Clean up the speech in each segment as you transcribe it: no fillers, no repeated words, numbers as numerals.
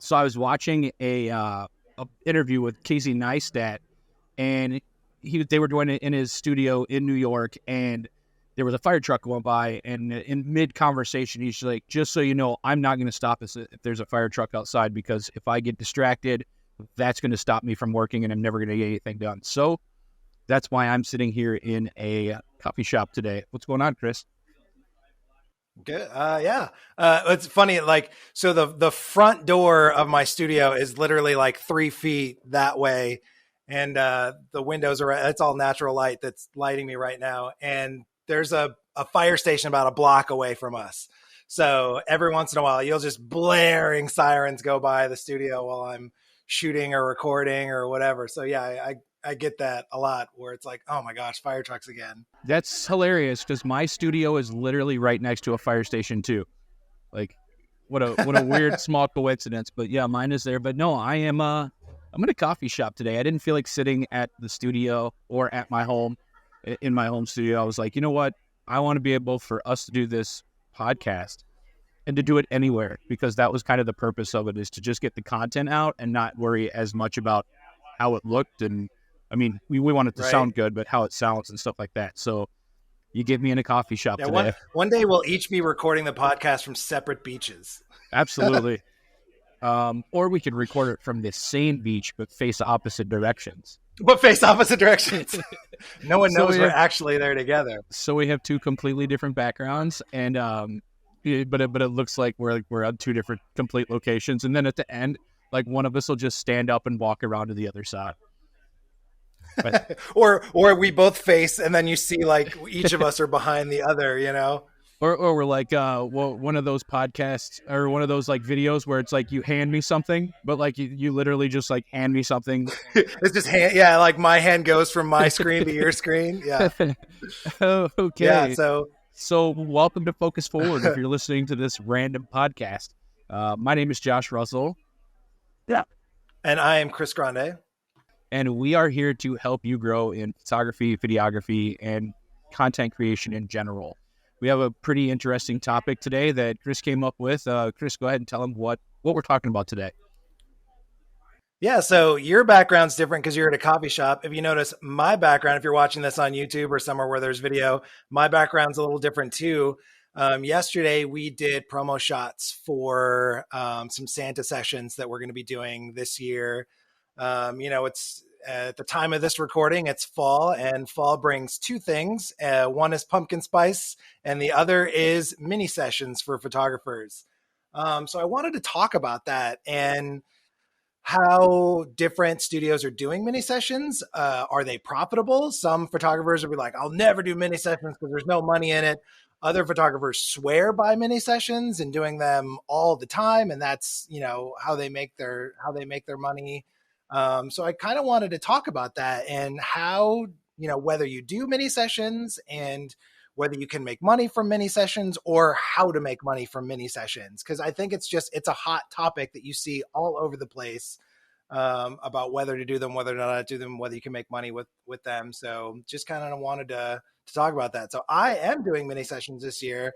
So I was watching a interview with Casey Neistat, and they were doing it in his studio in New York, and there was a fire truck going by, and in mid-conversation, he's like, just so you know, I'm not going to stop if there's a fire truck outside, because if I get distracted, that's going to stop me from working, and I'm never going to get anything done. So that's why I'm sitting here in a coffee shop today. What's going on, Chris? Good. Yeah. It's funny. Like, so the front door of my studio is literally like 3 feet that way. And, the windows it's all natural light that's lighting me right now. And there's a fire station about a block away from us. So every once in a while, you'll just blaring sirens go by the studio while I'm shooting or recording or whatever. So yeah, I get that a lot, where it's like, oh my gosh, fire trucks again. That's hilarious, because my studio is literally right next to a fire station too. Like, what a weird small coincidence. But yeah, mine is there. But no, I'm in a coffee shop today. I didn't feel like sitting at the studio or at my home, in my home studio. I was like, you know what? I want to be able for us to do this podcast and to do it anywhere, because that was kind of the purpose of it, is to just get the content out and not worry as much about how it looked. And I mean, we want it to sound good, but how it sounds and stuff like that. So you get me in a coffee shop today. One day we'll each be recording the podcast from separate beaches. Absolutely. Or we could record it from the same beach, but face opposite directions. No one knows we're actually there together. So we have two completely different backgrounds, and but it looks like we're on two different complete locations. And then at the end, like, one of us will just stand up and walk around to the other side. But, or we both face, and then you see like each of us are behind the other, you know? Or we're like, one of those podcasts or one of those like videos where it's like you hand me something, but like you literally just like hand me something. It's just like my hand goes from my screen to your screen. Yeah. Oh, okay. Yeah. So welcome to Focus Forward. If you're listening to this random podcast, my name is Josh Russell. Yeah. And I am Chris Grande. And we are here to help you grow in photography, videography, and content creation in general. We have a pretty interesting topic today that Chris came up with. Chris, go ahead and tell them what we're talking about today. Yeah, so your background's different because you're at a coffee shop. If you notice, my background, if you're watching this on YouTube or somewhere where there's video, my background's a little different too. Yesterday, we did promo shots for some Santa sessions that we're going to be doing this year. It's at the time of this recording, it's fall, and fall brings two things. One is pumpkin spice, and the other is mini sessions for photographers. So I wanted to talk about that and how different studios are doing mini sessions. Are they profitable? Some photographers will be like, I'll never do mini sessions because there's no money in it. Other photographers swear by mini sessions and doing them all the time, and that's how they make their money. So I kind of wanted to talk about that and how, whether you do mini sessions and whether you can make money from mini sessions or how to make money from mini sessions. Because I think it's a hot topic that you see all over the place about whether to do them, whether or not to do them, whether you can make money with them. So just kind of wanted to talk about that. So I am doing mini sessions this year.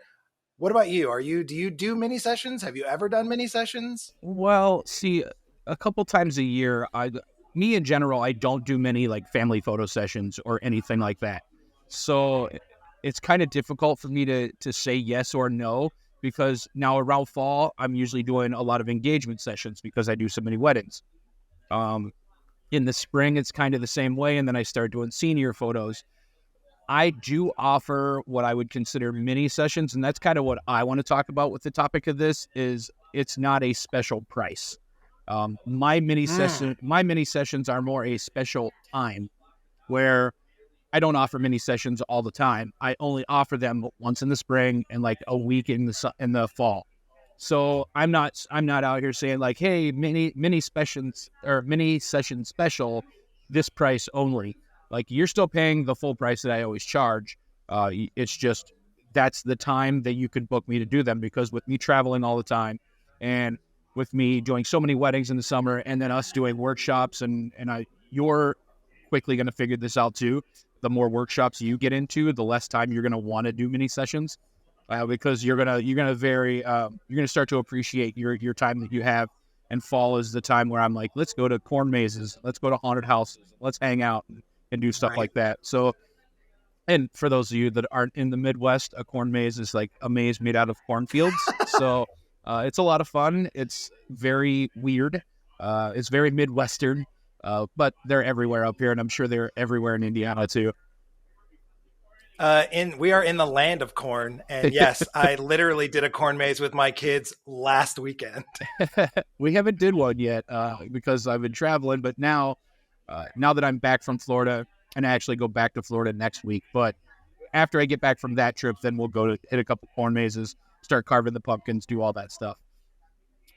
What about you? Do you do mini sessions? Have you ever done mini sessions? Well, see, a couple times a year, me in general, I don't do many like family photo sessions or anything like that. So it's kind of difficult for me to say yes or no, because now around fall, I'm usually doing a lot of engagement sessions because I do so many weddings. In the spring, it's kind of the same way. And then I start doing senior photos. I do offer what I would consider mini sessions. And that's kind of what I want to talk about with the topic of this. Is it's not a special price. My mini sessions are more a special time, where I don't offer mini sessions all the time. I only offer them once in the spring and like a week in the fall. So I'm not out here saying like, hey, mini sessions or mini session special, this price only. Like, you're still paying the full price that I always charge. It's just that's the time that you could book me to do them, because with me traveling all the time and with me doing so many weddings in the summer, and then us doing workshops, you're quickly going to figure this out too. The more workshops you get into, the less time you're going to want to do mini sessions, because you're going to start to appreciate your time that you have and fall is the time where I'm like, let's go to corn mazes, let's go to haunted houses, let's hang out and do stuff like that. So, and for those of you that aren't in the Midwest, a corn maze is like a maze made out of cornfields. So it's a lot of fun. It's very weird. It's very Midwestern, but they're everywhere up here, and I'm sure they're everywhere in Indiana too. We are in the land of corn, and yes, I literally did a corn maze with my kids last weekend. We haven't did one yet because I've been traveling, but now that I'm back from Florida, and I actually go back to Florida next week, but after I get back from that trip, then we'll go to hit a couple corn mazes, start carving the pumpkins, do all that stuff.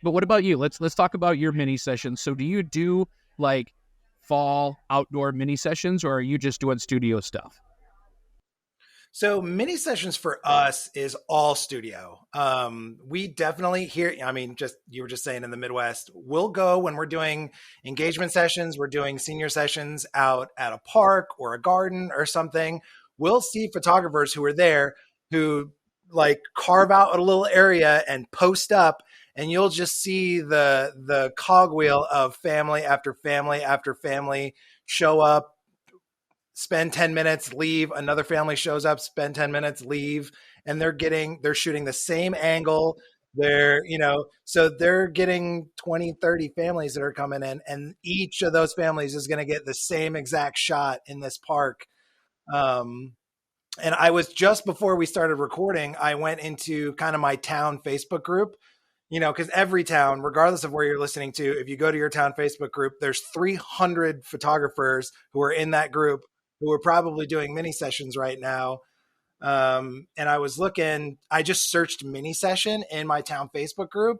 But what about you? Let's talk about your mini sessions. So do you do like fall outdoor mini sessions, or are you just doing studio stuff? So mini sessions for us is all studio. We definitely here, I mean, just you were just saying in the Midwest, we'll go when we're doing engagement sessions, we're doing senior sessions out at a park or a garden or something. We'll see photographers who are there who like carve out a little area and post up, and you'll just see the cogwheel of family after family after family show up, spend 10 minutes, leave. Another family shows up, spend 10 minutes, leave. And they're shooting the same angle. So they're getting 20, 30 families that are coming in, and each of those families is going to get the same exact shot in this park. And I was just before we started recording, I went into kind of my town Facebook group, because every town, regardless of where you're listening to, if you go to your town Facebook group, there's 300 photographers who are in that group who are probably doing mini sessions right now. And I just searched mini session in my town Facebook group,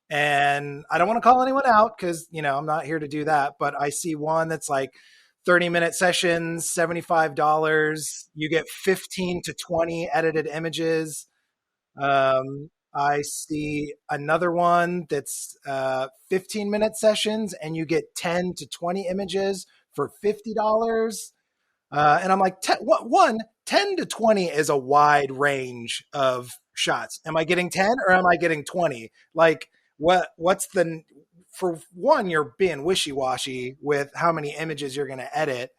and I don't want to call anyone out because, I'm not here to do that, but I see one that's like 30-minute sessions, $75. You get 15 to 20 edited images. I see another one that's 15-minute sessions, and you get 10 to 20 images for $50. And I'm like, 10 to 20 is a wide range of shots. Am I getting 10 or am I getting 20? Like, for one, you're being wishy-washy with how many images you're going to edit.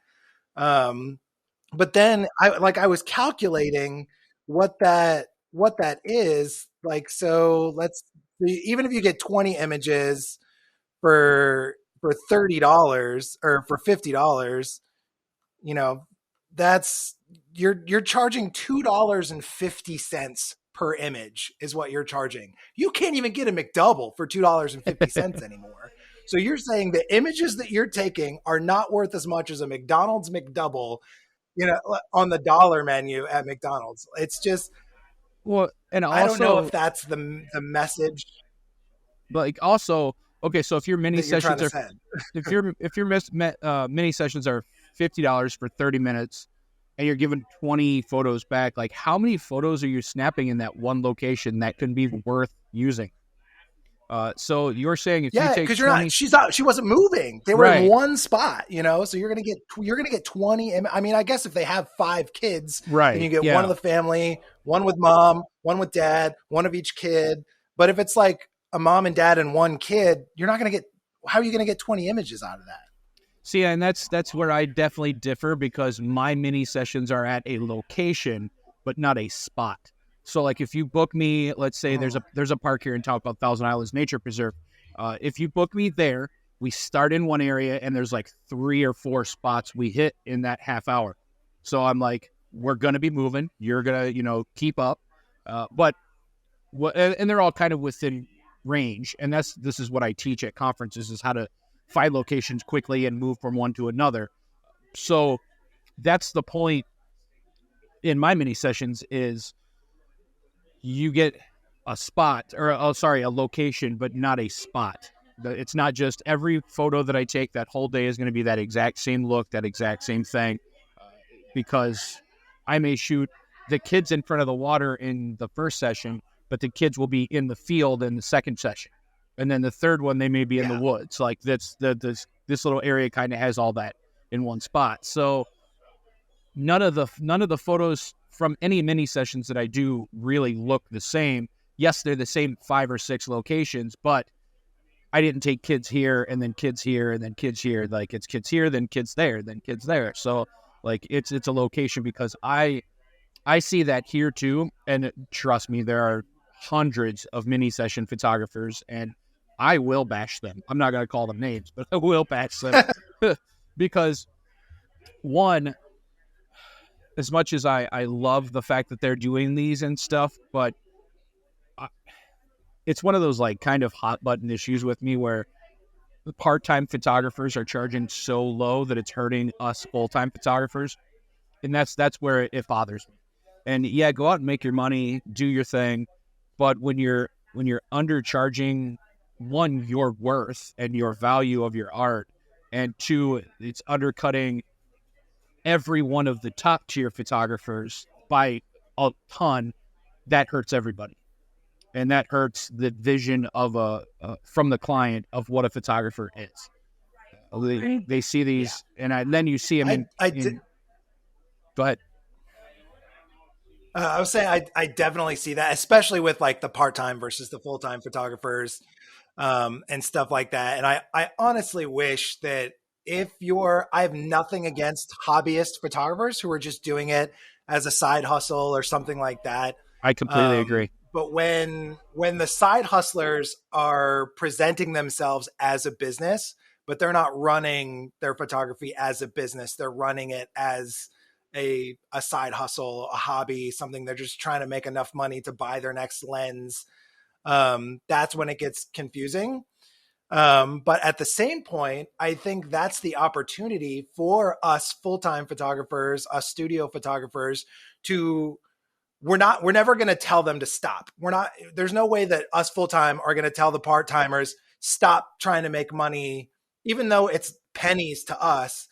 But then I was calculating what that is like. So even if you get 20 images for $30 or for $50, that's you're charging $2.50 per image is what you're charging. You can't even get a McDouble for $2.50 anymore. So you're saying the images that you're taking are not worth as much as a McDonald's McDouble, on the dollar menu at McDonald's. It's just, well, and also, I don't know if that's the message. Like also, okay, so if your mini sessions are, if your mini sessions are $50 for 30 minutes, and you're given 20 photos back, like how many photos are you snapping in that one location that could be worth using? So you're saying if you take because she wasn't moving. They were in one spot, so you're gonna get 20. I mean, I guess if they have 5 kids, right, then you get one of the family, one with mom, one with dad, one of each kid. But if it's like a mom and dad and one kid, you're not gonna get. How are you gonna get 20 images out of that? See, and that's where I definitely differ, because my mini sessions are at a location, but not a spot. So like if you book me, let's say there's a park here in town called Thousand Islands Nature Preserve. If you book me there, we start in one area and there's like 3 or 4 spots we hit in that half hour. So I'm like, we're going to be moving. You're going to, keep up. And they're all kind of within range. And this is what I teach at conferences, is how to find locations quickly and move from one to another. So that's the point in my mini sessions is you get a spot a location, but not a spot. It's not just every photo that I take that whole day is going to be that exact same look, that exact same thing, because I may shoot the kids in front of the water in the first session, but the kids will be in the field in the second session. And then the third one, they may be in the woods. Like this little area kind of has all that in one spot. So none of the photos from any mini sessions that I do really look the same. Yes, they're the same 5 or 6 locations, but I didn't take kids here and then kids here and then kids here. Like it's kids here, then kids there, then kids there. So like it's a location because I see that here too. And trust me, there are hundreds of mini session photographers and I will bash them. I'm not going to call them names, but I will bash them because one, as much as I love the fact that they're doing these and stuff, but it's one of those like kind of hot button issues with me where the part-time photographers are charging so low that it's hurting us full-time photographers. And that's where it bothers me. And yeah, go out and make your money, do your thing. But when you're undercharging, one, your worth and your value of your art, and two, it's undercutting every one of the top tier photographers by a ton, that hurts everybody. And that hurts the vision of from the client of what a photographer is. They see these, and then you see them. Go ahead. I was saying I definitely see that, especially with like the part-time versus the full-time photographers and stuff like that. And I honestly wish that I have nothing against hobbyist photographers who are just doing it as a side hustle or something like that. I completely agree. But when the side hustlers are presenting themselves as a business, but they're not running their photography as a business, they're running it as a side hustle, a hobby, something they're just trying to make enough money to buy their next lens. That's when it gets confusing. But at the same point, I think that's the opportunity for us full-time photographers, us studio photographers we're never going to tell them to stop. There's no way that us full-time are going to tell the part-timers, stop trying to make money, even though it's pennies to us.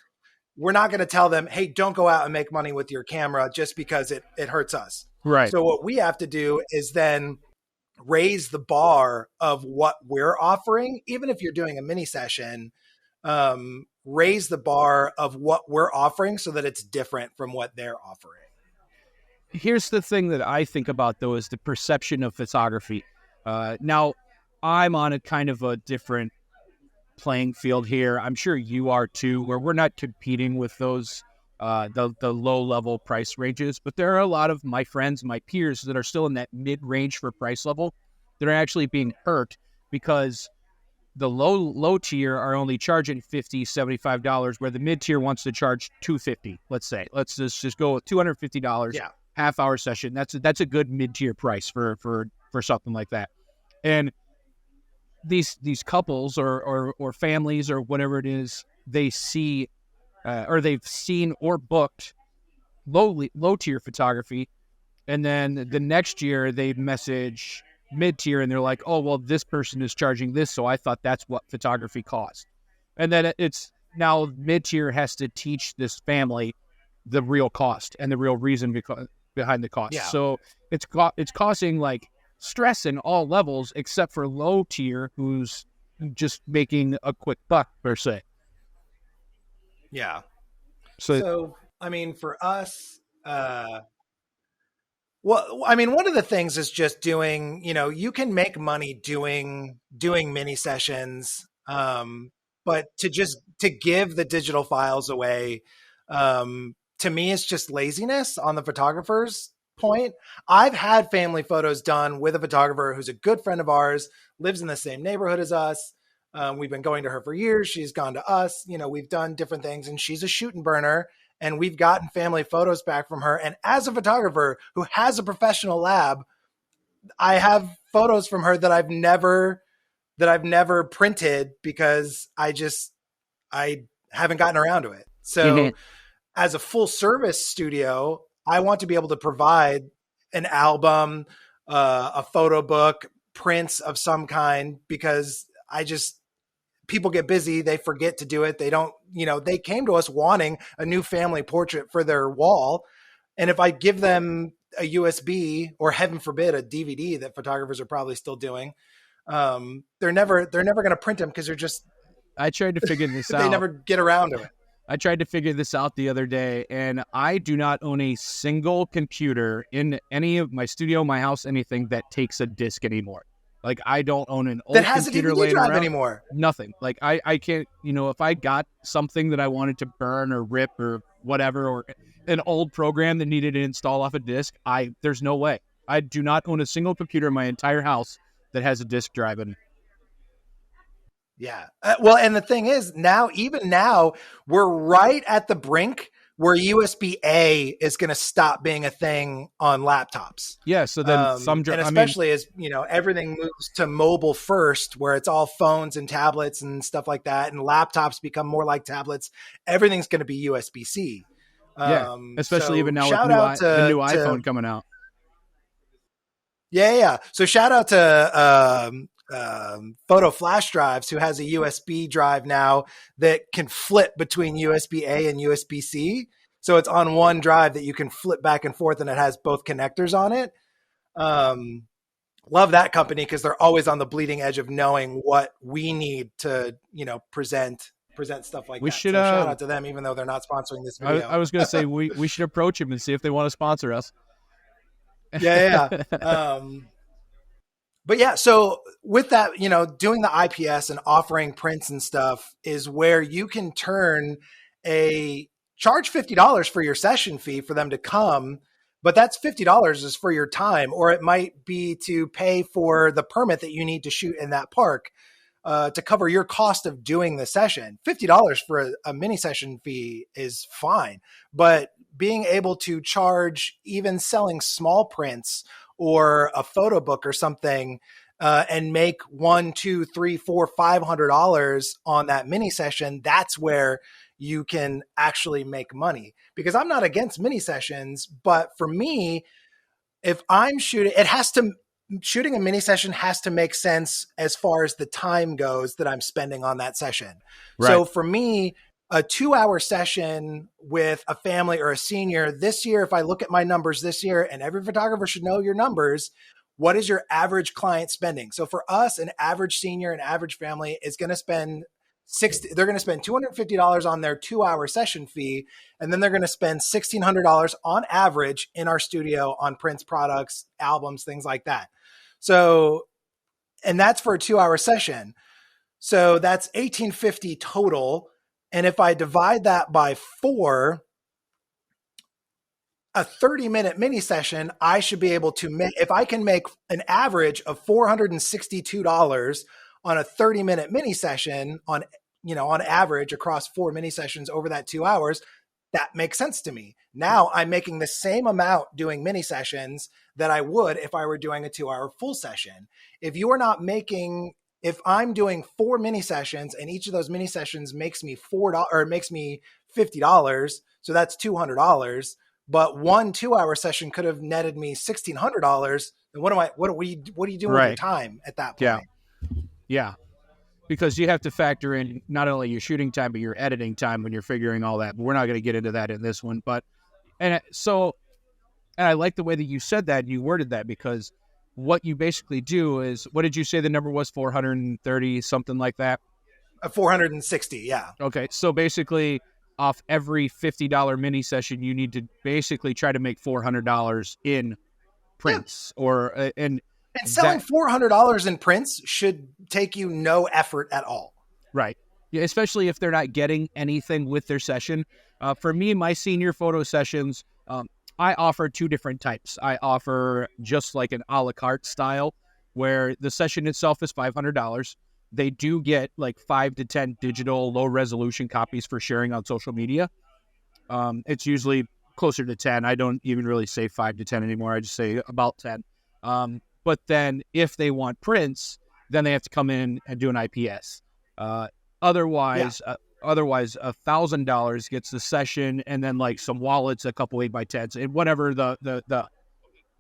We're not going to tell them, hey, don't go out and make money with your camera just because it hurts us. Right. So what we have to do is then raise the bar of what we're offering. Even if you're doing a mini session, raise the bar of what we're offering so that it's different from what they're offering. Here's the thing that I think about, though, is the perception of photography. Now, I'm on a kind of a different playing field here. I'm sure you are too, where we're not competing with those the low-level price ranges, but there are a lot of my friends, my peers that are still in that mid-range for price level that are actually being hurt because the low tier are only charging $50, $75, where the mid-tier wants to charge $250, let's say. Let's just go with $250. Yeah. Half-hour session. That's a good mid-tier price for something like that. And these couples or families or whatever it is, they see or they've seen or booked low-tier photography, and then the next year they message mid-tier and they're like, oh, well, this person is charging this, so I thought that's what photography cost. And then it's now mid-tier has to teach this family the real cost and the real reason behind the cost. Yeah. So it's causing like stress in all levels except for low tier, who's just making a quick buck per se. Yeah. So I mean, for us, well, I mean, one of the things is just doing, you can make money doing mini sessions, but to give the digital files away, to me, it's just laziness on the photographer's point. I've had family photos done with a photographer who's a good friend of ours, lives in the same neighborhood as us. We've been going to her for years. She's gone to us. We've done different things, and she's a shoot and burner. And we've gotten family photos back from her. And as a photographer who has a professional lab, I have photos from her that I've never printed because I haven't gotten around to it. So as a full service studio, I want to be able to provide an album, a photo book, prints of some kind, because people get busy. They forget to do it. They don't, they came to us wanting a new family portrait for their wall. And if I give them a USB or, heaven forbid, a DVD that photographers are probably still doing, they're never going to print them because I tried to figure this out. They never get around to it. I tried to figure this out the other day, and I do not own a single computer in any of my studio, my house, anything that takes a disc anymore. Like, I don't own an that old has a computer DVD laying drive around. anymore. Nothing. Like, I can't, if I got something that I wanted to burn or rip or whatever, or an old program that needed to install off a disk, there's no way. I do not own a single computer in my entire house that has a disk drive in it. Yeah. Well, and the thing is even now, we're right at the brink where USB-A is going to stop being a thing on laptops. Yeah. So then and especially as, everything moves to mobile first, where it's all phones and tablets and stuff like that. And laptops become more like tablets. Everything's going to be USB-C. Yeah. Especially so even now shout with out to the new iPhone coming out. Yeah. So shout out to Photo Flash Drives, who has a USB drive now that can flip between USB-A and USB-C. So it's on one drive that you can flip back and forth, and it has both connectors on it. Love that company because they're always on the bleeding edge of knowing what we need to, present stuff like that. Should, so shout out to them, even though they're not sponsoring this video. I was going to say we should approach them and see if they want to sponsor us. Yeah. But yeah, so with that, doing the IPS and offering prints and stuff is where you can charge $50 for your session fee for them to come, but that's $50 is for your time, or it might be to pay for the permit that you need to shoot in that park to cover your cost of doing the session. $50 for a mini session fee is fine, but being able to charge even selling small prints or a photo book or something, and make $100, $200, $300, $400, $500 on that mini session, that's where you can actually make money. Because I'm not against mini sessions, but for me, if I'm shooting, shooting a mini session has to make sense as far as the time goes that I'm spending on that session. Right. So for me, a 2-hour session with a family or a senior this year, if I look at my numbers this year, and every photographer should know your numbers, what is your average client spending? So for us, an average senior, an average family is going to spend they're going to spend $250 on their 2-hour session fee. And then they're going to spend $1,600 on average in our studio on prints, products, albums, things like that. So, and that's for a 2-hour session. So that's $1,850 total. And if I divide that by 4, a 30-minute mini session, I should be able to make, if I can make an average of $462 on a 30-minute mini session on average across 4 mini sessions over that 2 hours, that makes sense to me. Now I'm making the same amount doing mini sessions that I would if I were doing a 2-hour full session. If I'm doing 4 mini sessions and each of those mini sessions makes me $4 or makes me $50, so that's $200. But one 2-hour session could have netted me $1,600. And what are you doing with your time at that point? Yeah. Because you have to factor in not only your shooting time, but your editing time when you're figuring all that. But we're not going to get into that in this one. And I like the way that you said that, you worded that, because what you basically do is, what did you say the number was? 430, something like that? 460, yeah. Okay, so basically off every $50 mini session, you need to basically try to make $400 in prints. And selling $400 in prints should take you no effort at all. Right. Yeah, especially if they're not getting anything with their session. For me, my senior photo sessions, I offer 2 different types. I offer just like an a la carte style, where the session itself is $500. They do get like 5 to 10 digital low resolution copies for sharing on social media. It's usually closer to 10. I don't even really say 5 to 10 anymore. I just say about 10. But then if they want prints, then they have to come in and do an IPS. Otherwise, $1,000 gets the session, and then like some wallets, a couple 8x10s, and whatever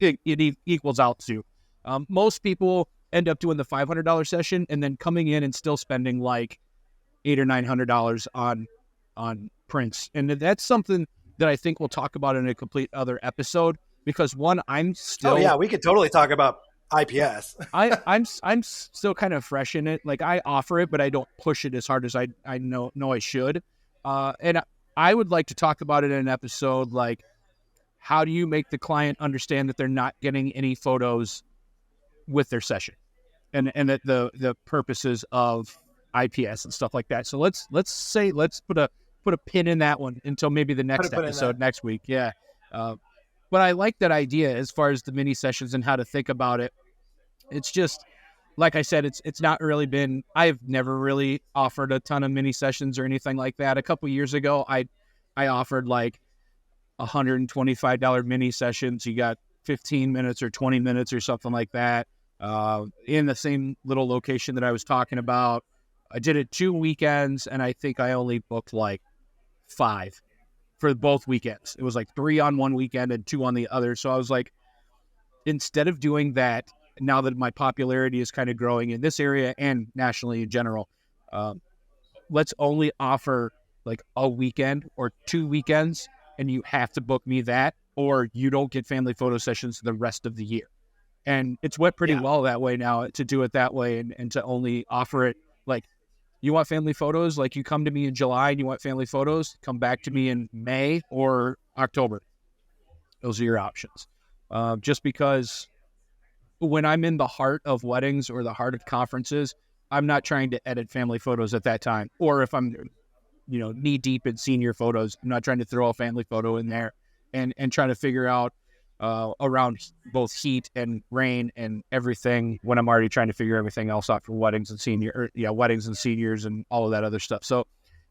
it equals out to. Most people end up doing the $500 session and then coming in and still spending like $800 or $900 on prints, and that's something that I think we'll talk about in a complete other episode. Because one, I'm still... Oh yeah, we could totally talk about IPS. I'm still kind of fresh in it. Like, I offer it, but I don't push it as hard as I know I should. And I would like to talk about it in an episode, like, how do you make the client understand that they're not getting any photos with their session? and the purposes of IPS and stuff like that. So let's put a pin in that one until maybe the next episode next week. Yeah. But I like that idea as far as the mini sessions and how to think about it. It's just, like I said, it's not really been, I've never really offered a ton of mini sessions or anything like that. A couple years ago, I offered like $125 mini sessions. You got 15 minutes or 20 minutes or something like that. In the same little location that I was talking about. I did it 2 weekends, and I think I only booked like 5 for both weekends. It was like 3 on one weekend and 2 on the other. So I was like, instead of doing that, now that my popularity is kind of growing in this area and nationally in general, let's only offer like a weekend or 2 weekends, and you have to book me that, or you don't get family photo sessions the rest of the year. And it's went pretty well that way now to do it that way, and to only offer it like, you want family photos, like you come to me in July and you want family photos, come back to me in May or October. Those are your options. Just because when I'm in the heart of weddings or the heart of conferences, I'm not trying to edit family photos at that time. Or if I'm, knee deep in senior photos, I'm not trying to throw a family photo in there and trying to figure out around both heat and rain and everything when I'm already trying to figure everything else out for weddings and weddings and seniors and all of that other stuff. So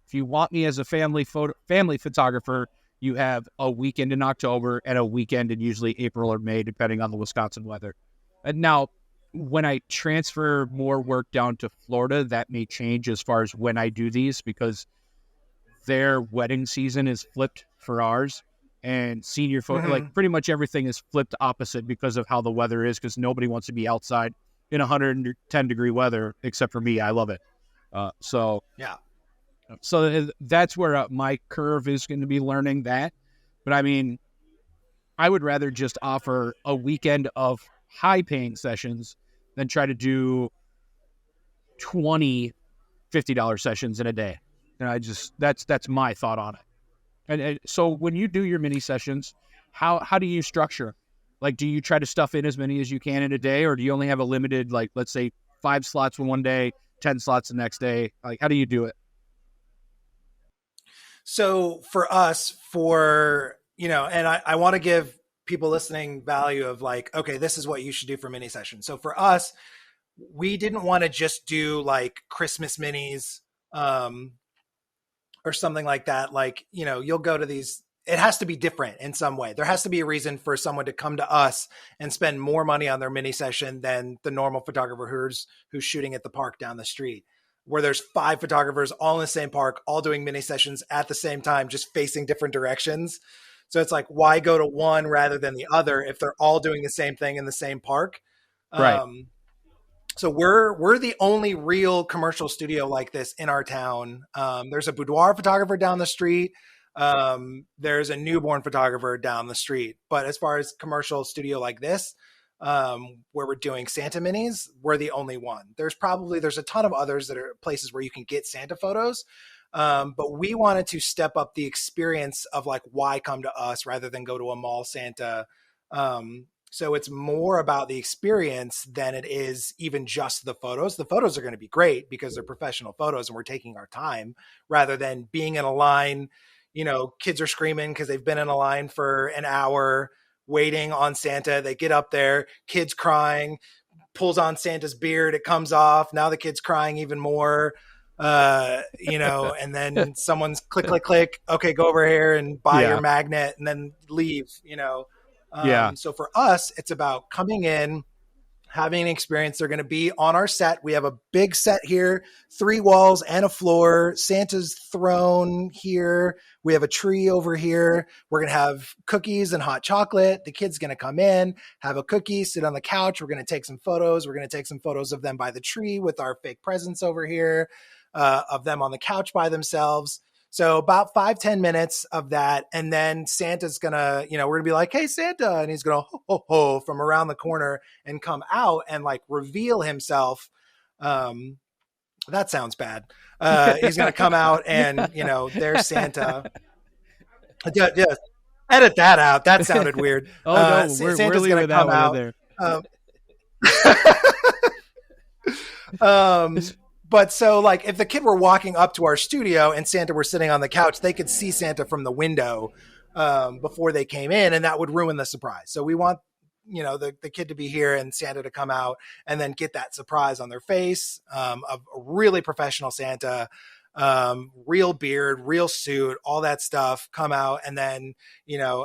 if you want me as a family photographer, you have a weekend in October and a weekend in usually April or May, depending on the Wisconsin weather. And now when I transfer more work down to Florida, that may change as far as when I do these, because their wedding season is flipped for ours. And senior photo, like pretty much everything is flipped opposite because of how the weather is, because nobody wants to be outside in 110 degree weather except for me. I love it. So that's where my curve is going to be learning that. But I mean, I would rather just offer a weekend of high paying sessions than try to do 20 $50 sessions in a day. And that's my thought on it. And so when you do your mini sessions, how do you structure? Like, do you try to stuff in as many as you can in a day, or do you only have a limited, like, let's say 5 slots one day, 10 slots the next day? Like, how do you do it? So for us, and I want to give people listening value of like, okay, this is what you should do for mini sessions. So for us, we didn't want to just do like Christmas minis, or something like that. Like, you'll go to these, it has to be different in some way. There has to be a reason for someone to come to us and spend more money on their mini session than the normal photographer who's shooting at the park down the street, where there's 5 photographers all in the same park, all doing mini sessions at the same time, just facing different directions. So it's like, why go to one rather than the other if they're all doing the same thing in the same park? Right. So we're the only real commercial studio like this in our town. There's a boudoir photographer down the street. There's a newborn photographer down the street. But as far as commercial studio like this, where we're doing Santa minis, we're the only one. There's a ton of others that are places where you can get Santa photos. But we wanted to step up the experience of like, why come to us rather than go to a mall Santa? So it's more about the experience than it is even just the photos. The photos are going to be great because they're professional photos and we're taking our time rather than being in a line. Kids are screaming because they've been in a line for an hour waiting on Santa. They get up there, kids crying, pulls on Santa's beard. It comes off. Now the kid's crying even more, and then someone's click, click, click. Okay, go over here and buy your magnet and then leave, So for us, it's about coming in, having an experience. They're going to be on our set. We have a big set here, 3 walls and a floor. Santa's throne here. We have a tree over here. We're going to have cookies and hot chocolate. The kid's going to come in, have a cookie, sit on the couch. We're going to take some photos. We're going to take some photos of them by the tree with our fake presents over here, of them on the couch by themselves. So about 5-10 minutes of that. And then Santa's gonna, we're gonna be like, hey, Santa. And he's gonna ho, ho, ho from around the corner and come out and like reveal himself. That sounds bad. He's gonna come out and, there's Santa. Just edit that out. That sounded weird. No, we're leaving that one in there. um, but so like if the kid were walking up to our studio and Santa were sitting on the couch, they could see Santa from the window before they came in, and that would ruin the surprise. So we want the kid to be here and Santa to come out and then get that surprise on their face of a really professional Santa, real beard, real suit, all that stuff, come out and then,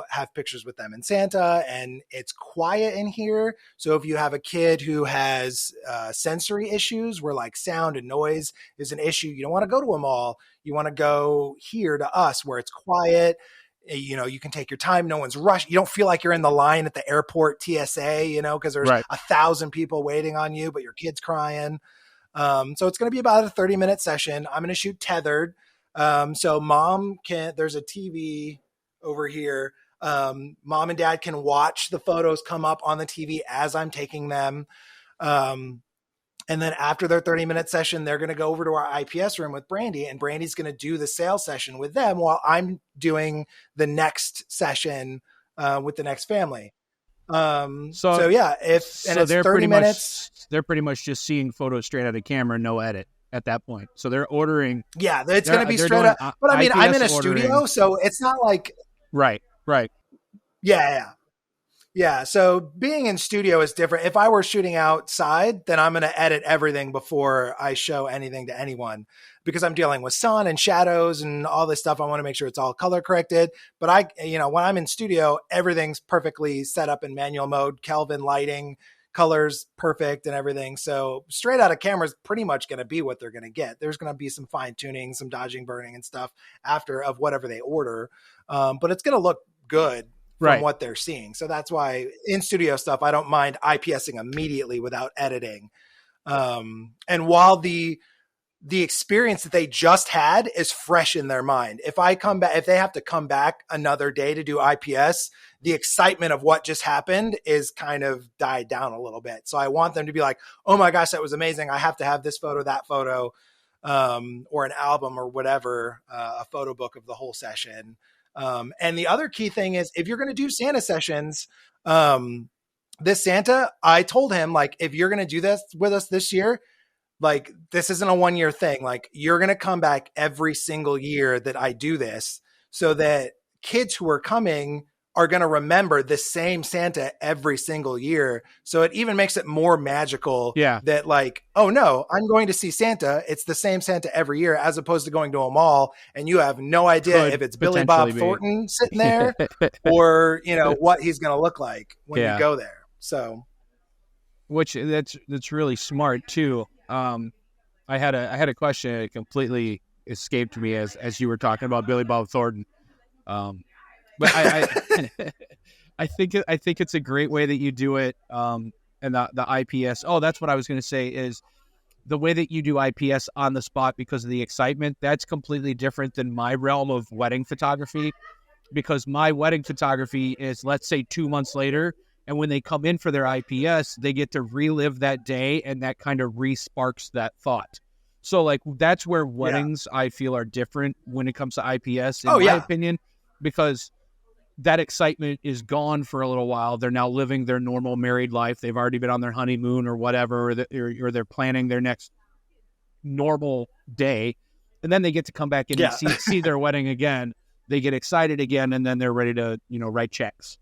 have pictures with them and Santa. And it's quiet in here. So if you have a kid who has sensory issues where like sound and noise is an issue, you don't want to go to a mall. You want to go here to us where it's quiet. You can take your time. No one's rushed. You don't feel like you're in the line at the airport TSA, because there's 1,000 people waiting on you, but your kid's crying. So it's going to be about a 30-minute session. I'm going to shoot tethered. So there's a TV over here. Mom and dad can watch the photos come up on the TV as I'm taking them. And then after their 30-minute session, they're going to go over to our IPS room with Brandy, and Brandy's going to do the sales session with them while I'm doing the next session with the next family. So yeah, it's 30 minutes. They're pretty much just seeing photos straight out of camera, no edit at that point. So they're ordering. Yeah, it's going to be straight up. But I mean, IPS I'm in a studio, so it's not like. Right. Yeah. So being in studio is different. If I were shooting outside, then I'm going to edit everything before I show anything to anyone because I'm dealing with sun and shadows and all this stuff. I want to make sure it's all color corrected. But when I'm in studio, everything's perfectly set up in manual mode, Kelvin lighting, colors perfect and everything. So straight out of camera is pretty much going to be what they're going to get. There's going to be some fine tuning, some dodging, burning and stuff after of whatever they order. But it's going to look good from what they're seeing. So that's why in studio stuff, I don't mind IPSing immediately without editing. And while the experience that they just had is fresh in their mind, if they have to come back another day to do IPS, the excitement of what just happened is kind of died down a little bit. So I want them to be like, oh my gosh, that was amazing. I have to have this photo, that photo, or an album or whatever, a photo book of the whole session. And the other key thing is if you're going to do Santa sessions, this Santa, I told him, like, if you're going to do this with us this year, like, this isn't a 1-year thing. Like, you're going to come back every single year that I do this so that kids who are coming are going to remember the same Santa every single year. So it even makes it more magical that like, oh no, I'm going to see Santa. It's the same Santa every year, as opposed to going to a mall and you have no idea if it's Billy Bob Thornton sitting there or, what he's going to look like when you go there. So, which that's really smart too. I had a question that completely escaped me as you were talking about Billy Bob Thornton. But I think it's a great way that you do it. And the IPS. Oh, that's what I was going to say is the way that you do IPS on the spot because of the excitement. That's completely different than my realm of wedding photography, because my wedding photography is, let's say, 2 months later. And when they come in for their IPS, they get to relive that day, and that kind of re-sparks that thought. So like that's where weddings I feel are different when it comes to IPS, in my opinion, because that excitement is gone for a little while. They're now living their normal married life. They've already been on their honeymoon or whatever, or they're planning their next normal day. And then they get to come back in and see their wedding again. They get excited again, and then they're ready to, write checks.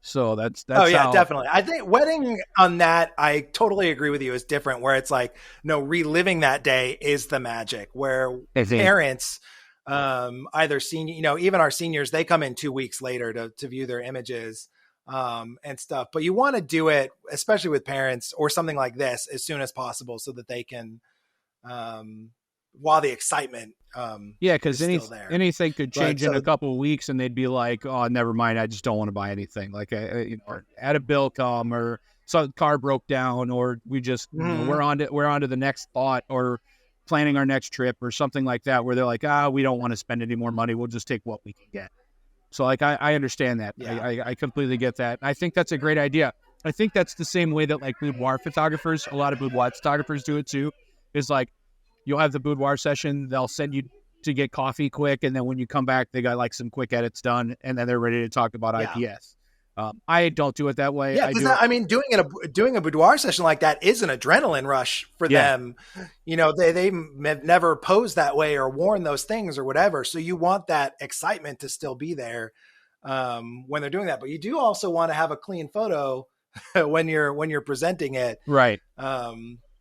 So that's definitely. I think wedding on that, I totally agree with you, is different, where it's like, no, reliving that day is the magic, where parents, either senior, even our seniors, they come in 2 weeks later to view their images and stuff. But you want to do it, especially with parents or something like this, as soon as possible so that they can, while the excitement because anything could change in a couple of weeks and they'd be like, oh, never mind, I just don't want to buy anything. Like had a bill come, or some car broke down, or we just we're on to the next thought, or planning our next trip or something like that, where they're like, we don't want to spend any more money, we'll just take what we can get. So like I understand that. I completely get that. I think that's a great idea. I think that's the same way that like boudoir photographers, a lot of boudoir photographers do it too, is like you'll have the boudoir session, they'll send you to get coffee quick, and then when you come back they got like some quick edits done, and then they're ready to talk about IPS. I don't do it that way. Yeah, I because do it. I mean, doing a boudoir session like that is an adrenaline rush for them. You know, they have never posed that way or worn those things or whatever. So you want that excitement to still be there when they're doing that. But you do also want to have a clean photo when you're presenting it, Right.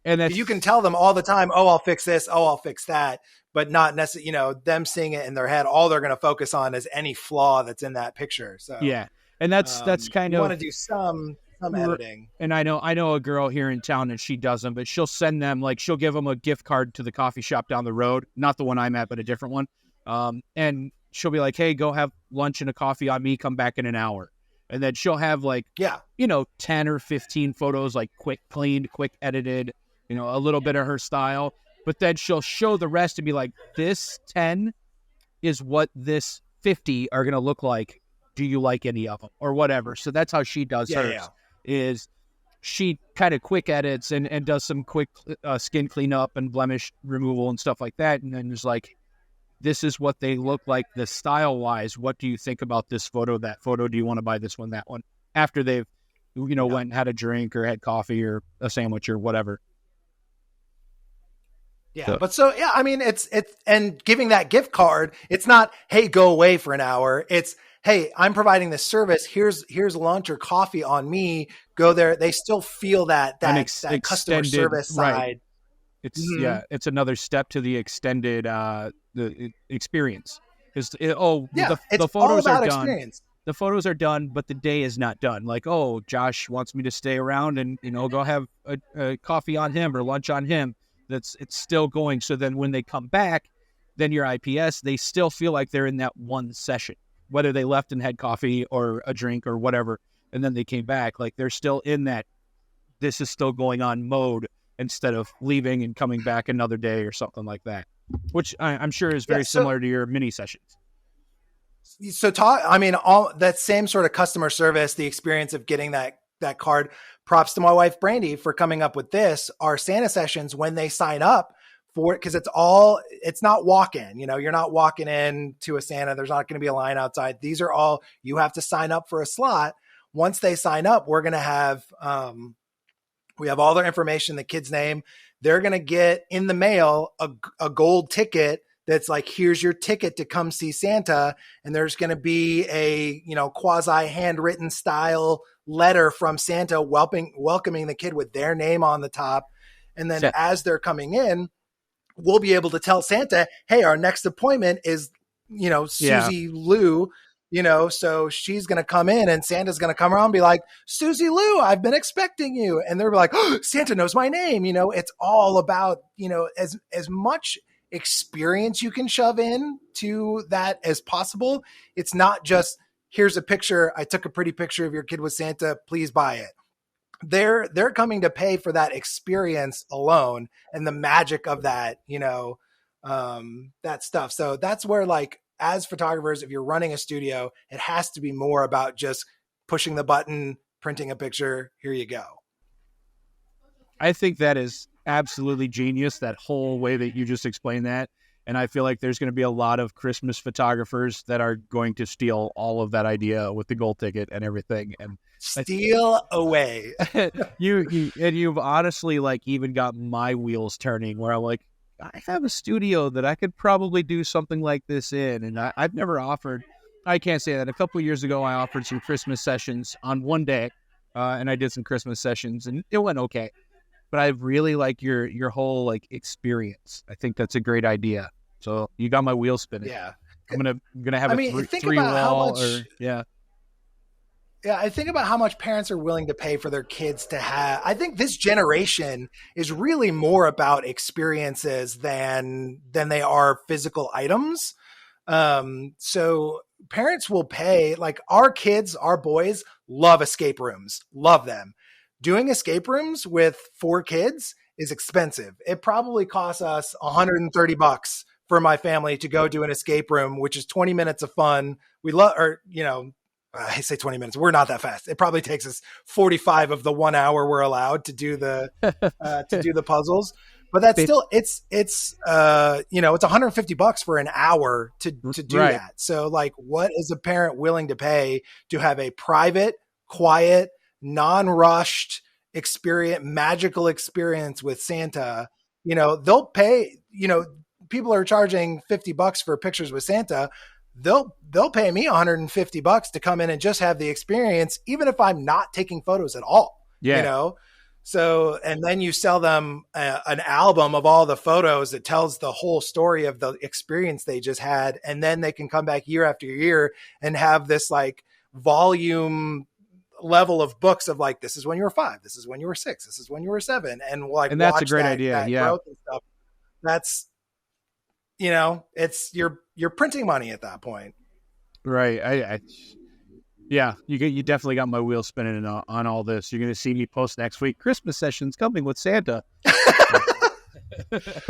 And you can tell them all the time, "Oh, I'll fix this. Oh, I'll fix that," but not necessarily. You know, them seeing it in their head, all they're going to focus on is any flaw that's in that picture. So yeah. And that's kind you of want to do some editing. And I know a girl here in town and she does them, but she'll send them, like, she'll give them a gift card to the coffee shop down the road, not the one I'm at, but a different one. And she'll be like, "Hey, go have lunch and a coffee on me. Come back in an hour." And then she'll have 10 or 15 photos, like quick cleaned, quick edited, a little bit of her style. But then she'll show the rest and be like, "This 10 is what this 50 are going to look like. Do you like any of them?" Or whatever. So that's how she does hers. Yeah. Is she kind of quick edits and does some quick skin cleanup and blemish removal and stuff like that. And then there's like, this is what they look like, the style-wise. What do you think about this photo, that photo? Do you want to buy this one, that one? After they've, went and had a drink or had coffee or a sandwich or whatever. Yeah, I mean, it's and giving that gift card, it's not, "Hey, go away for an hour." It's, "Hey, I'm providing this service. Here's lunch or coffee on me. Go there." They still feel that customer service side. Right. It's it's another step to the extended the experience. Because the photos are done. Experience. The photos are done, but the day is not done. Like, "Oh, Josh wants me to stay around and go have a coffee on him or lunch on him." It's still going. So then when they come back, then your IPS, they still feel like they're in that one session, whether they left and had coffee or a drink or whatever, and then they came back. Like, they're still in that this is still going on mode instead of leaving and coming back another day or something like that, which I'm sure is very similar to your mini sessions. So all that same sort of customer service, the experience of getting that card. Props to my wife, Brandy, for coming up with this. Our Santa sessions, when they sign up for it, because it's not walk-in, you're not walking in to a Santa. There's not going to be a line outside. These are all, you have to sign up for a slot. Once they sign up, we're going to have, we have all their information, the kid's name. They're going to get in the mail a gold ticket that's like, "Here's your ticket to come see Santa." And there's going to be a, quasi handwritten style letter from Santa welcoming the kid with their name on the top. And then as they're coming in, we'll be able to tell Santa, "Hey, our next appointment is, Susie Lou, so she's going to come in," and Santa's going to come around and be like, "Susie Lou, I've been expecting you." And they're like, "Oh, Santa knows my name." It's all about, as much experience you can shove in to that as possible. It's not just, "Here's a picture. I took a pretty picture of your kid with Santa. Please buy it." They're coming to pay for that experience alone and the magic of that, that stuff. So that's where, like, as photographers, if you're running a studio, it has to be more about just pushing the button, printing a picture. Here you go. I think that is absolutely genius, that whole way that you just explained that. And I feel like there's going to be a lot of Christmas photographers that are going to steal all of that idea with the gold ticket and everything. And steal away. You've honestly, like, even got my wheels turning where I'm like, I have a studio that I could probably do something like this in. And I've never offered, I can't say that. A couple of years ago, I offered some Christmas sessions on one day, and I did some Christmas sessions and it went okay. But I really like your whole, like, experience. I think that's a great idea. So you got my wheels spinning. Yeah, I'm gonna have a three wall. Yeah, I think about how much parents are willing to pay for their kids to have. I think this generation is really more about experiences than they are physical items. So parents will pay. Like, our kids, our boys love escape rooms, love them. Doing escape rooms with 4 kids is expensive. It probably costs us $130 for my family to go do an escape room, which is 20 minutes of fun. We love, I say 20 minutes. We're not that fast. It probably takes us 45 of the 1 hour we're allowed to do the puzzles. But that's still, it's $150 for an hour to do that. So, like, what is a parent willing to pay to have a private quiet, non-rushed experience, magical experience with Santa, they'll pay, people are charging $50 for pictures with Santa. They'll pay me $150 to come in and just have the experience, even if I'm not taking photos at all. Yeah. So, and then you sell them an album of all the photos that tells the whole story of the experience they just had. And then they can come back year after year and have this like volume level of books of like, this is when you were 5, this is when you were 6, this is when you were 7. And like, and that's a great idea. Yeah. Growth and stuff. That's, it's you're printing money at that point. Right. Yeah, you definitely got my wheels spinning on all this. You're going to see me post next week. Christmas sessions coming with Santa.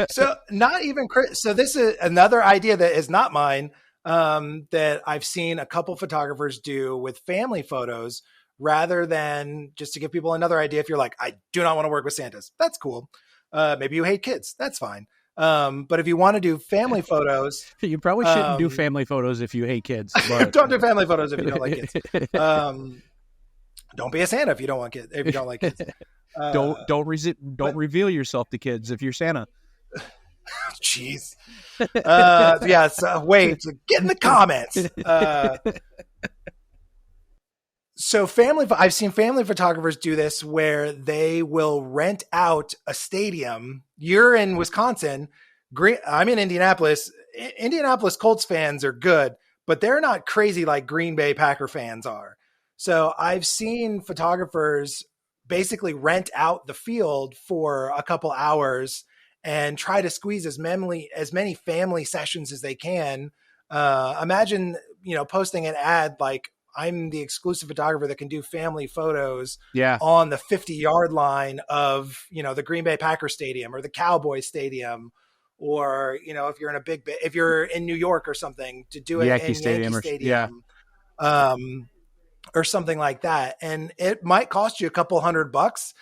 So this is another idea that is not mine, that I've seen a couple photographers do with family photos, rather than just to give people another idea. If you're like, I do not want to work with Santas, that's cool. Maybe you hate kids, that's fine. But if you want to do family photos, you probably shouldn't do family photos if you hate kids. But... don't do family photos if you don't like kids. Don't be a Santa if you don't want kids. If you don't like kids, don't reveal yourself to kids if you're Santa. Jeez. Yeah. So wait. Get in the comments. So I've seen family photographers do this where they will rent out a stadium. You're in Wisconsin. I'm in Indianapolis. Indianapolis Colts fans are good, but they're not crazy like Green Bay Packer fans are. So I've seen photographers basically rent out the field for a couple hours and try to squeeze as many family sessions as they can. Imagine, posting an ad like, I'm the exclusive photographer that can do family photos on the 50-yard line of, the Green Bay Packers stadium or the Cowboys stadium, or, if you're in New York or something, to do it Yankee in Stadium, Yankee Stadium, or something like that. And it might cost you a couple $100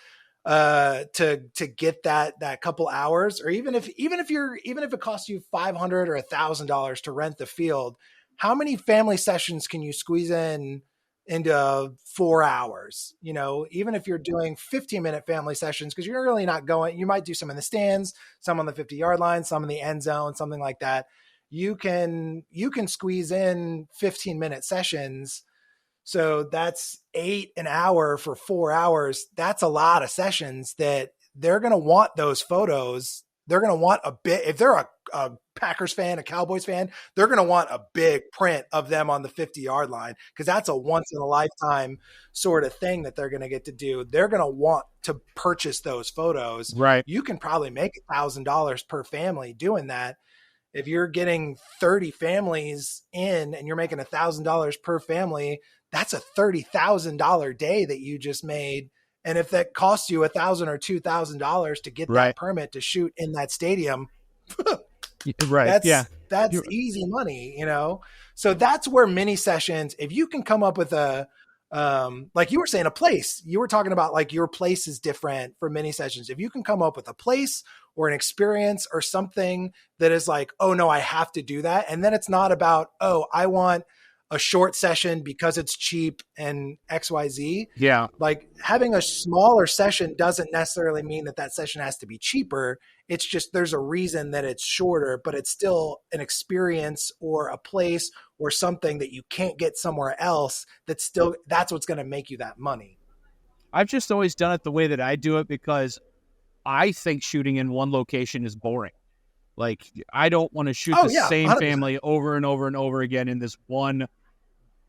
to get that couple hours, or even if it costs you $500 or $1,000 to rent the field. How many family sessions can you squeeze into 4 hours? Even if you're doing 15-minute family sessions, because you're really not going, you might do some in the stands, some on the 50-yard line, some in the end zone, something like that. You can squeeze in 15-minute sessions. So that's 8 an hour for 4 hours. That's a lot of sessions that they're going to want those photos. They're going to want a bit, if they're a Packers fan, a Cowboys fan, they're going to want a big print of them on the 50-yard line, because that's a once in a lifetime sort of thing that they're going to get to do. They're going to want to purchase those photos. Right. You can probably make $1,000 per family doing that. If you're getting 30 families in and you're making $1,000 per family, that's a $30,000 day that you just made. And if that costs you $1,000 or $2,000 to get that permit to shoot in that stadium, right. That's easy money, So that's where mini sessions, if you can come up with like you were saying, a place, you were talking about like your place is different for mini sessions. If you can come up with a place or an experience or something that is like, oh no, I have to do that. And then it's not about, oh, I want a short session because it's cheap and XYZ. Yeah. Like having a smaller session doesn't necessarily mean that session has to be cheaper. It's just, there's a reason that it's shorter, but it's still an experience or a place or something that you can't get somewhere else. That's what's going to make you that money. I've just always done it the way that I do it, because I think shooting in one location is boring. Like, I don't want to shoot same 100%. Family over and over and over again in this one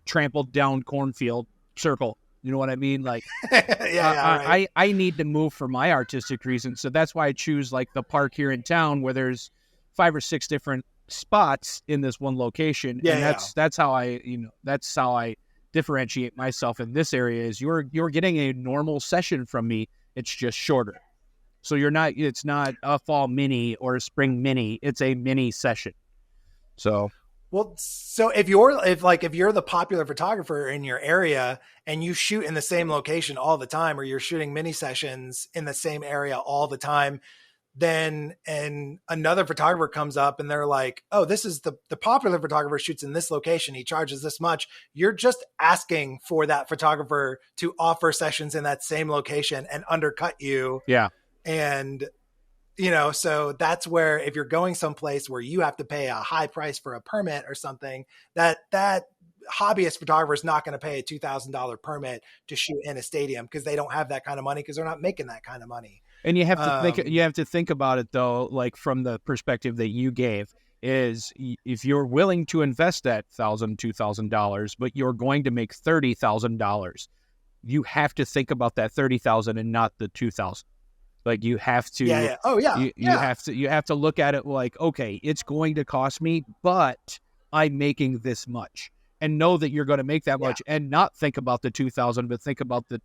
trampled down cornfield circle. You know what I mean? Like, right. I need to move for my artistic reasons. So that's why I choose like the park here in town where there's 5 or 6 different spots in this one location. Yeah, and that's how I differentiate myself in this area. Is you're getting a normal session from me. It's just shorter. So it's not a fall mini or a spring mini. It's a mini session. So if you're the popular photographer in your area and you shoot in the same location all the time, or you're shooting mini sessions in the same area all the time, then and another photographer comes up and they're like, oh, this is the popular photographer shoots in this location, he charges this much. You're just asking for that photographer to offer sessions in that same location and undercut you. Yeah. And so that's where, if you're going someplace where you have to pay a high price for a permit or something, that hobbyist photographer is not going to pay a $2,000 permit to shoot in a stadium, because they don't have that kind of money, because they're not making that kind of money. And you have to think about it though, like from the perspective that you gave, is if you're willing to invest that $2,000, but you're going to make $30,000, you have to think about that $30,000 and not the $2,000. Like you have to, you have to look at it like, okay, it's going to cost me, but I'm making this much, and know that you're going to make that much, and not think about the 2,000, but think about the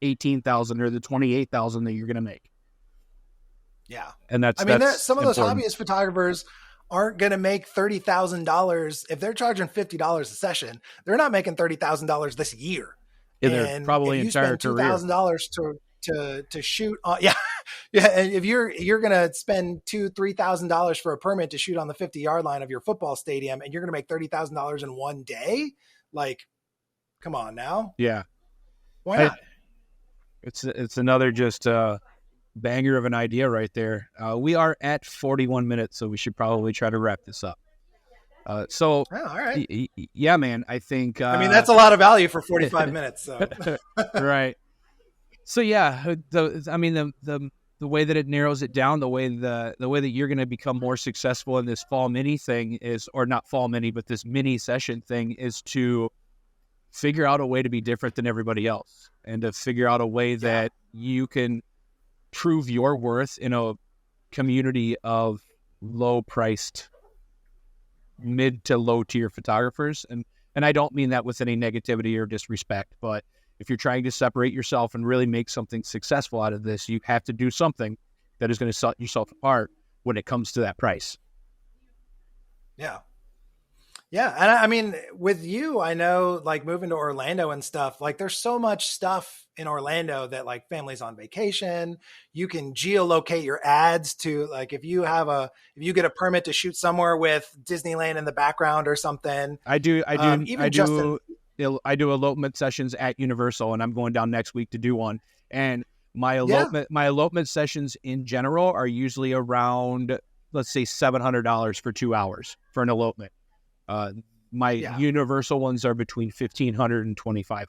18,000 or the 28,000 that you're going to make. Yeah. And that's some of those hobbyist photographers aren't going to make $30,000. If they're charging $50 a session, they're not making $30,000 this year. And they're probably entire career. $2,000 to shoot on, yeah. And if you're going to spend $2,000-$3,000 for a permit to shoot on the 50-yard line of your football stadium, and you're going to make $30,000 in one day, like, come on now. Yeah. Why not? It's another just banger of an idea right there. We are at 41 minutes, so we should probably try to wrap this up. All right. Yeah, man. I think. That's a lot of value for 45 minutes. So. Right. So yeah, the way that it narrows it down, the way that you're going to become more successful in this fall mini thing is, or not fall mini, but this mini session thing, is to figure out a way to be different than everybody else, and to figure out a way that you can prove your worth in a community of low-priced, mid to low-tier photographers. And I don't mean that with any negativity or disrespect, but if you're trying to separate yourself and really make something successful out of this, you have to do something that is going to set yourself apart when it comes to that price. Yeah. Yeah. And with you, I know, like, moving to Orlando and stuff, like, there's so much stuff in Orlando that, like, families on vacation, you can geolocate your ads to, like, if you get a permit to shoot somewhere with Disneyland in the background or something. I do elopement sessions at Universal, and I'm going down next week to do one. And my elopement sessions in general are usually around, let's say, $700 for 2 hours for an elopement. My Universal ones are between $1,500 and $2,500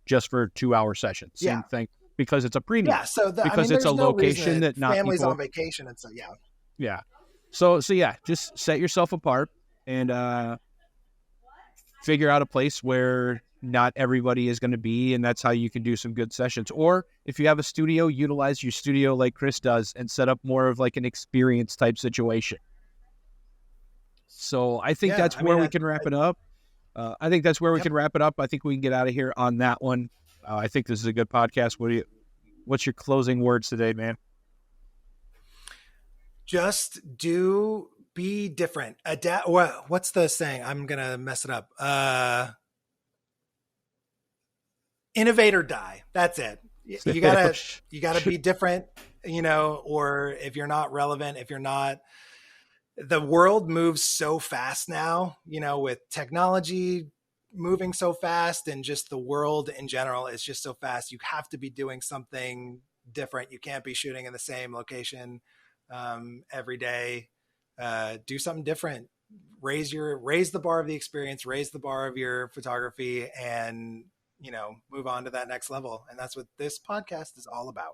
just for 2 hour sessions. Same thing, because it's a premium. Yeah, so it's a location that not families people, on vacation, and so yeah. So just set yourself apart and figure out a place where not everybody is going to be, and that's how you can do some good sessions. Or if you have a studio, utilize your studio like Chris does, and set up more of like an experience type situation. So I think that's where we can wrap it up. I think that's where we can wrap it up. I think we can get out of here on that one. I think this is a good podcast. What's your closing words today, man? Just be different. Adapt. What's the saying? I'm going to mess it up. Innovate or die. That's it. You gotta be different, or if you're not relevant, the world moves so fast now, with technology moving so fast, and just the world in general is just so fast. You have to be doing something different. You can't be shooting in the same location every day. Do something different. Raise the bar of the experience, raise the bar of your photography, and move on to that next level. And that's what this podcast is all about.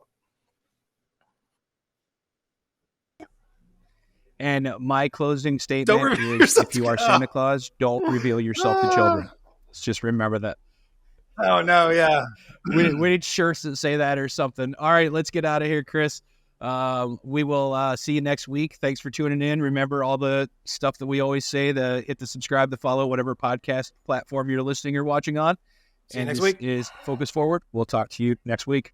And my closing statement is, if you are Santa Claus, don't reveal yourself to children. Let's just remember that. Oh, no, yeah. we need shirts that say that or something. All right, let's get out of here, Chris. We will see you next week. Thanks for tuning in. Remember all the stuff that we always say, hit the subscribe, the follow, whatever podcast platform you're listening or watching on. See you next week. Is Focus Forward. We'll talk to you next week.